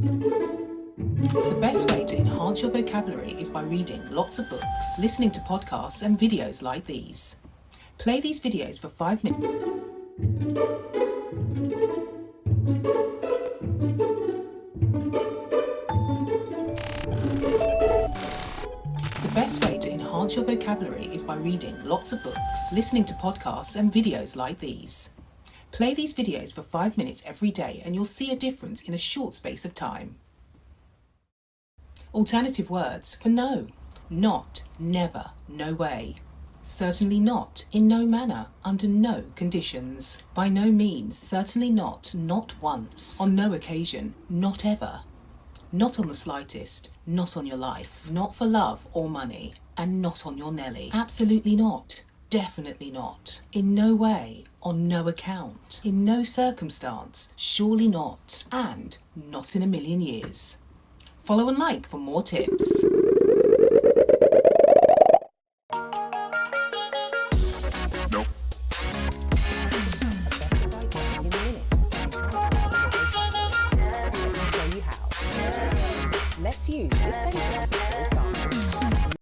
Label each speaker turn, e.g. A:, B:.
A: The best way to enhance your vocabulary is by reading lots of books, listening to podcasts and videos like these. Play these videos for 5 minutes. The best way to enhance your vocabulary is by reading lots of books, listening to podcasts and videos like these. Play these videos for 5 minutes every day and you'll see a difference in a short space of time. Alternative words for no: not, never, no way. Certainly not, in no manner, under no conditions. By no means, certainly not, not once. On no occasion, not ever. Not on the slightest, not on your life. Not for love or money, and not on your Nelly. Absolutely not, definitely not. In no way, on no account. In no circumstance, surely not. And not in a million years. Follow and like for more tips.
B: Nope.
C: Let's use this sentence